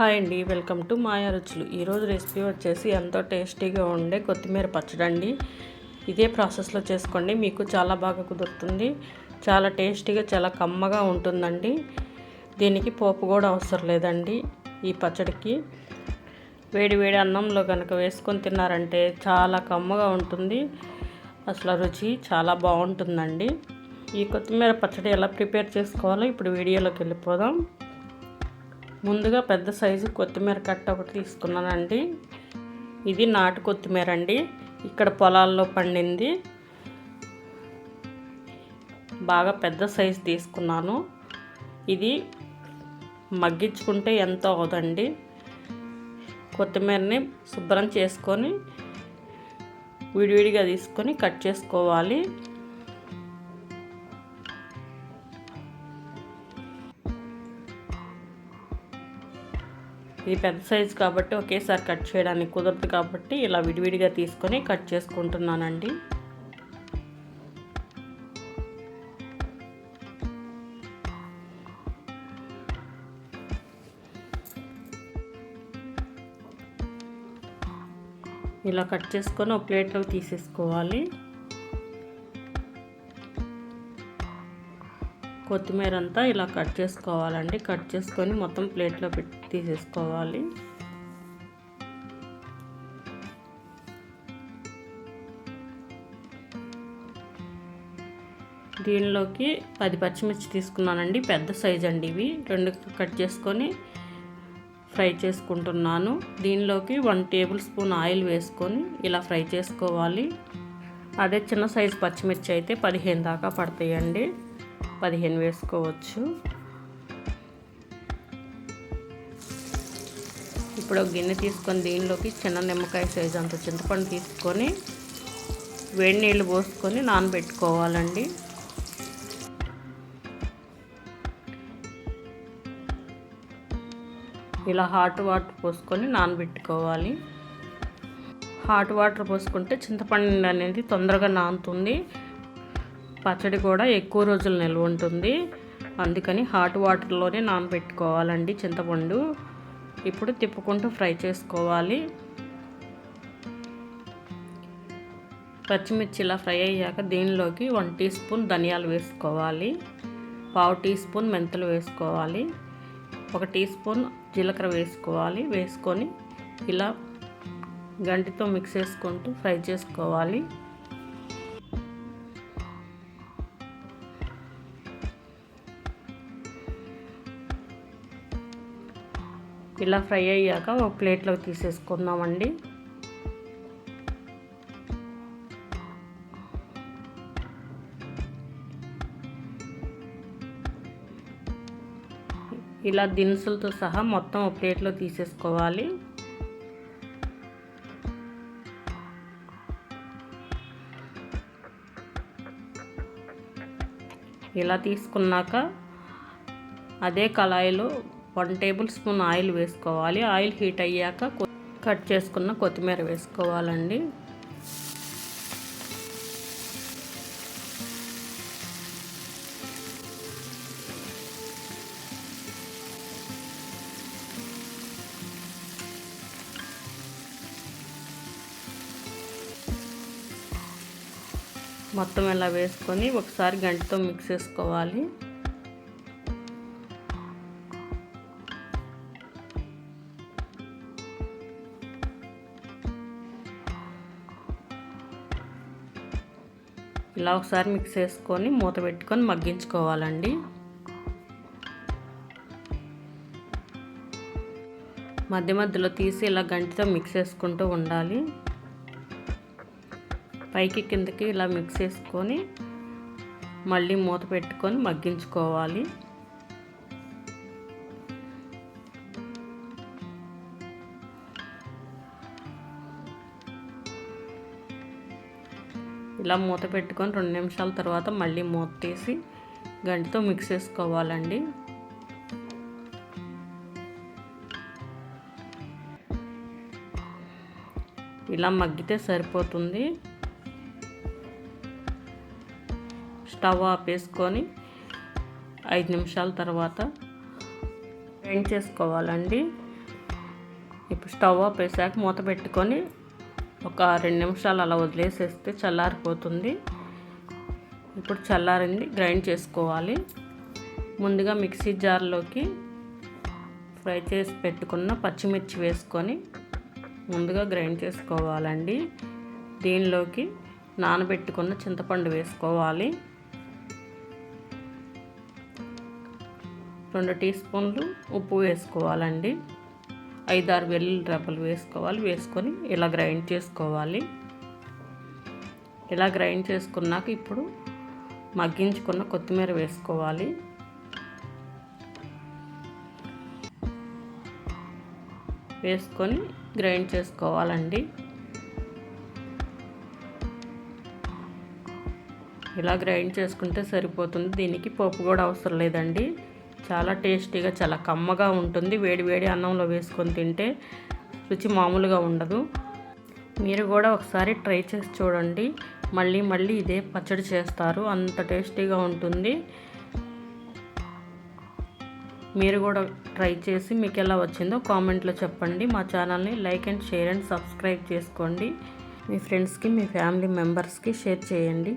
Hi అండి, welcome to మాయా రుచులు. ఈరోజు రెసిపీ వచ్చేసి ఎంతో టేస్టీగా ఉండే కొత్తిమీర పచ్చడి అండి. ఇదే ప్రాసెస్లో చేసుకోండి, మీకు చాలా బాగా కుదురుతుంది. చాలా టేస్టీగా, చాలా కమ్మగా ఉంటుందండి. దీనికి పోపు కూడా అవసరం లేదండి. ఈ పచ్చడికి వేడి వేడి అన్నంలో కనుక వేసుకొని తిన్నారంటే చాలా కమ్మగా ఉంటుంది. అసలు రుచి చాలా బాగుంటుందండి. ఈ కొత్తిమీర పచ్చడి ఎలా ప్రిపేర్ చేసుకోవాలో ఇప్పుడు వీడియోలోకి వెళ్ళిపోదాం. ముందుగా పెద్ద సైజు కొత్తిమీర కట్ట ఒకటి తీసుకున్నానండి. ఇది నాటు కొత్తిమీర అండి, ఇక్కడ పొలాల్లో పండింది. బాగా పెద్ద సైజు తీసుకున్నాను. ఇది మగ్గించుకుంటే ఎంతో అవదండి. కొత్తిమీరని శుభ్రం చేసుకొని విడివిడిగా తీసుకొని కట్ చేసుకోవాలి. ఇది పెద్ద సైజు కాబట్టి ఒకేసారి కట్ చేయడానికి కుదరదు కాబట్టి ఇలా విడివిడిగా తీసుకొని కట్ చేసుకుంటున్నానండి. ఇలా కట్ చేసుకొని ఒక ప్లేట్లోకి తీసేసుకోవాలి. కొత్తిమీర అంతా ఇలా కట్ చేసుకోవాలండి. కట్ చేసుకొని మొత్తం ప్లేట్లో పెట్టి తీసేసుకోవాలి. దీనిలోకి 10 పచ్చిమిర్చి తీసుకున్నానండి, పెద్ద సైజ్ అండి. ఇవి 2 కట్ చేసుకొని ఫ్రై చేసుకుంటున్నాను. దీనిలోకి 1 టేబుల్ స్పూన్ ఆయిల్ వేసుకొని ఇలా ఫ్రై చేసుకోవాలి. అదే చిన్న సైజు పచ్చిమిర్చి అయితే 15 దాకా పడతాయండి. 15 వేసుకోవచ్చు. ఇప్పుడు ఒక గిన్నె తీసుకొని దీనిలోకి చిన్న నిమ్మకాయ సైజు అంత చింతపండు తీసుకొని వేడి నీళ్ళు పోసుకొని నానబెట్టుకోవాలండి. ఇలా హాట్ వాటర్ పోసుకొని నానబెట్టుకోవాలి. హాట్ వాటర్ పోసుకుంటే చింతపండు అనేది తొందరగా నానుతుంది, పచ్చడి కూడా ఎక్కువ రోజులు నిల్వ ఉంటుంది. అందుకని హాట్ వాటర్లోనే నానబెట్టుకోవాలండి చింతపండు. ఇప్పుడు తిప్పుకుంటూ ఫ్రై చేసుకోవాలి. పచ్చిమిర్చి ఇలా ఫ్రై అయ్యాక దీనిలోకి 1 టీ స్పూన్ ధనియాలు వేసుకోవాలి, 1/2 టీ స్పూన్ మెంతులు వేసుకోవాలి, 1 టీ స్పూన్ జీలకర్ర వేసుకోవాలి. వేసుకొని ఇలా గంటితో మిక్స్ చేసుకుంటూ ఫ్రై చేసుకోవాలి. ఇలా ఫ్రై అయ్యాక ఒక ప్లేట్లోకి తీసేసుకుందామండి. ఇలా దినుసులతో సహా మొత్తం ఒక ప్లేట్లో తీసేసుకోవాలి. ఇలా తీసుకున్నాక అదే కళాయిలో 1 టేబుల్ స్పూన్ ఆయిల్ వేసుకోవాలి. ఆయిల్ హీట్ అయ్యాక కట్ చేసుకున్న కొత్తిమీర వేసుకోవాలండి. మొత్తం ఇలా వేసుకొని ఒకసారి గంటతో మిక్స్ చేసుకోవాలి. ఇలా ఒకసారి మిక్స్ చేసుకొని మూత పెట్టుకొని మగ్గించుకోవాలండి. మధ్య మధ్యలో తీసి ఇలా గంటితో మిక్స్ చేసుకుంటూ ఉండాలి. పైకి కిందకి ఇలా మిక్స్ చేసుకొని మళ్ళీ మూత పెట్టుకొని మగ్గించుకోవాలి. ఇలా మూత పెట్టుకొని 2 నిమిషాల తర్వాత మళ్ళీ మూత తీసి గంటితో మిక్స్ చేసుకోవాలండి. ఇలా మగ్గితే సరిపోతుంది. స్టవ్ ఆపేసుకొని 5 నిమిషాల తర్వాత గ్రైండ్ చేసుకోవాలండి. ఇప్పుడు స్టవ్ ఆపేసాక మూత పెట్టుకొని ఒక 2 నిమిషాలు అలా వదిలేసేస్తే చల్లారిపోతుంది. ఇప్పుడు చల్లారింది, గ్రైండ్ చేసుకోవాలి. ముందుగా మిక్సీ జార్లోకి ఫ్రై చేసి పెట్టుకున్న పచ్చిమిర్చి వేసుకొని ముందుగా గ్రైండ్ చేసుకోవాలండి. దీనిలోకి నానబెట్టుకున్న చింతపండు వేసుకోవాలి. 2 టీ స్పూన్లు ఉప్పు వేసుకోవాలండి. 5-6 వెల్లుల్లి రెబ్బలు వేసుకోవాలి. వేసుకొని ఇలా గ్రైండ్ చేసుకోవాలి. ఇలా గ్రైండ్ చేసుకున్నాక ఇప్పుడు మగ్గించుకున్న కొత్తిమీర వేసుకోవాలి. వేసుకొని గ్రైండ్ చేసుకోవాలండి. ఇలా గ్రైండ్ చేసుకుంటే సరిపోతుంది. దీనికి పోపు కూడా అవసరం లేదండి. చాలా టేస్టీగా చాలా కమ్మగా ఉంటుంది. వేడి వేడి అన్నంలో వేసుకొని తింటే రుచి మామూలుగా ఉండదు. మీరు కూడా ఒకసారి ట్రై చేసి చూడండి. మళ్ళీ మళ్ళీ ఇదే పచ్చడి చేస్తారు, అంత టేస్టీగా ఉంటుంది. మీరు కూడా ట్రై చేసి మీకు ఎలా వచ్చిందో కామెంట్లో చెప్పండి. మా ఛానల్ని like and share and subscribe చేసుకోండి. మీ ఫ్రెండ్స్కి మీ ఫ్యామిలీ మెంబర్స్కి షేర్ చేయండి.